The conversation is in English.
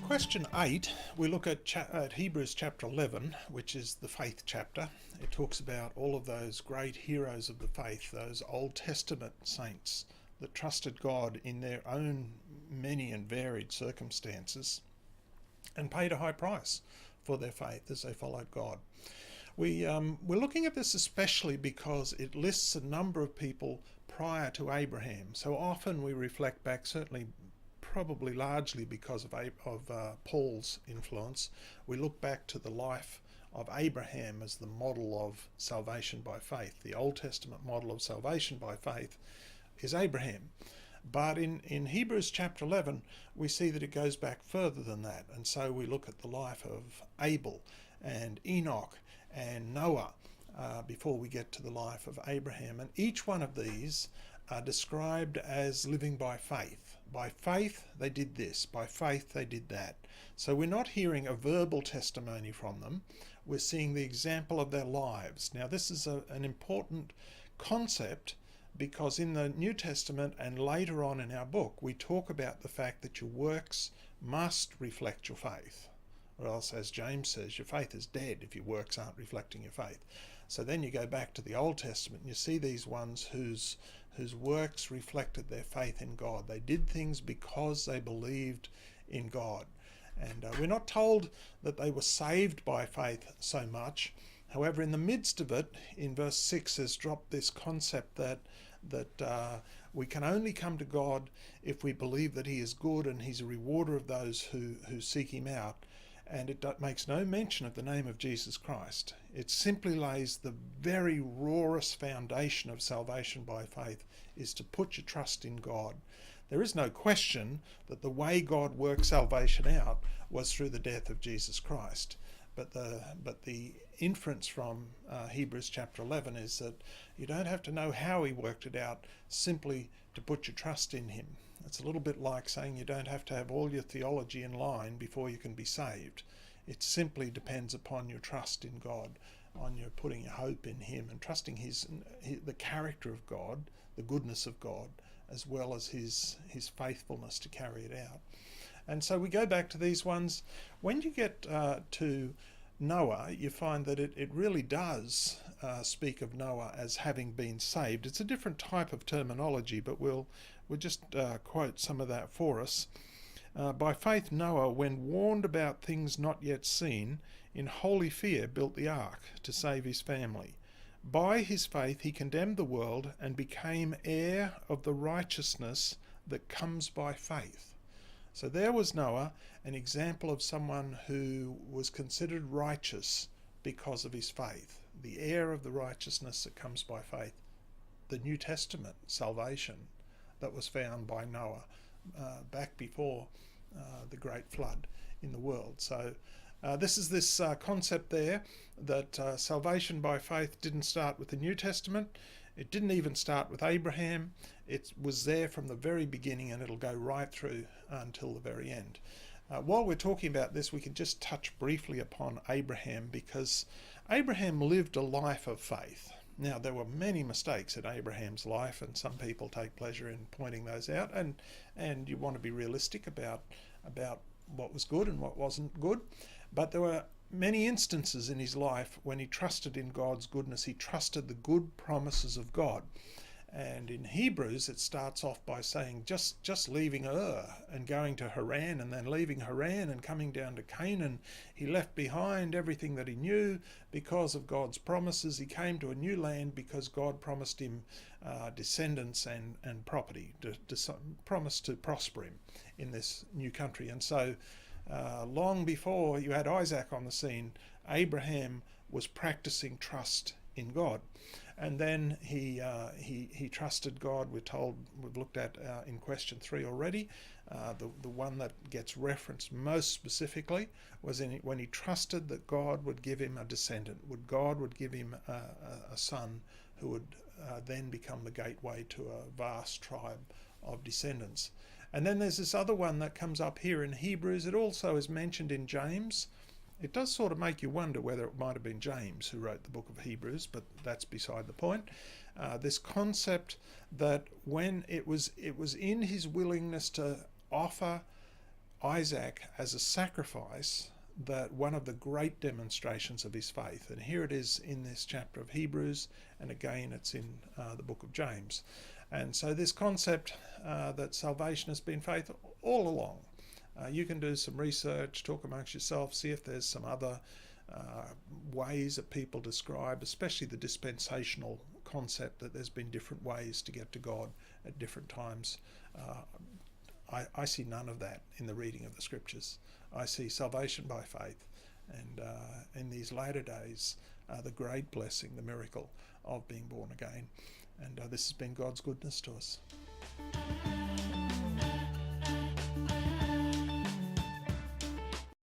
Question 8, we look at Hebrews chapter 11, which is the faith chapter. It talks about all of those great heroes of the faith, those Old Testament saints that trusted God in their own many and varied circumstances and paid a high price for their faith as they followed God. We're looking at this especially because it lists a number of people prior to Abraham. So often we reflect back, certainly probably largely because of Paul's influence, we look back to the life of Abraham as the model of salvation by faith. The Old Testament model of salvation by faith is Abraham. But in Hebrews chapter 11, we see that it goes back further than that. And so we look at the life of Abel and Enoch and Noah before we get to the life of Abraham. And each one of these are described as living by faith. By faith, they did this. By faith, they did that. So we're not hearing a verbal testimony from them. We're seeing the example of their lives. Now, this is an important concept because in the New Testament and later on in our book, we talk about the fact that your works must reflect your faith. Or else, as James says, your faith is dead if your works aren't reflecting your faith. So then you go back to the Old Testament and you see these ones whose works reflected their faith in God. They did things because they believed in God. And we're not told that they were saved by faith so much. However, in the midst of it, in verse 6 has dropped this concept that we can only come to God if we believe that he is good and he's a rewarder of those who seek him out. And it makes no mention of the name of Jesus Christ. It simply lays the very rawest foundation of salvation by faith is to put your trust in God. There is no question that the way God worked salvation out was through the death of Jesus Christ. But the inference from Hebrews chapter 11 is that you don't have to know how he worked it out, simply to put your trust in him. It's a little bit like saying you don't have to have all your theology in line before you can be saved. It simply depends upon your trust in God, on your putting your hope in him and trusting the character of God, the goodness of God, as well as his faithfulness to carry it out. And so we go back to these ones. When you get to Noah, you find that it really does speak of Noah as having been saved. It's a different type of terminology, but we'll just quote some of that for us. By faith Noah, when warned about things not yet seen, in holy fear built the ark to save his family. By his faith he condemned the world and became heir of the righteousness that comes by faith. So there was Noah, an example of someone who was considered righteous because of his faith, the heir of the righteousness that comes by faith. The New Testament salvation that was found by Noah back before the great flood in the world. So this is this concept there that salvation by faith didn't start with the New Testament. It didn't even start with Abraham. It was there from the very beginning and it'll go right through until the very end. While we're talking about this, we can just touch briefly upon Abraham because Abraham lived a life of faith. Now, there were many mistakes in Abraham's life, and some people take pleasure in pointing those out, and you want to be realistic about what was good and what wasn't good. But there were many instances in his life when he trusted in God's goodness. He trusted the good promises of God. And in Hebrews, it starts off by saying just leaving Ur and going to Haran, and then leaving Haran and coming down to Canaan, he left behind everything that he knew because of God's promises. He came to a new land because God promised him descendants and property, promised to prosper him in this new country. And so long before you had Isaac on the scene, Abraham was practicing trust in God. And then he trusted God. We've looked at in question 3 already. The one that gets referenced most specifically was when he trusted that God would give him a descendant. God would give him a son who would then become the gateway to a vast tribe of descendants. And then there's this other one that comes up here in Hebrews. It also is mentioned in James. It does sort of make you wonder whether it might have been James who wrote the book of Hebrews, but that's beside the point. This concept that when it was in his willingness to offer Isaac as a sacrifice, that one of the great demonstrations of his faith. And here it is in this chapter of Hebrews, and again it's in the book of James. And so this concept that salvation has been faith all along. You can do some research, talk amongst yourself, see if there's some other ways that people describe, especially the dispensational concept that there's been different ways to get to God at different times. I see none of that in the reading of the scriptures. I see salvation by faith, and in these later days, the great blessing, the miracle of being born again. And this has been God's goodness to us.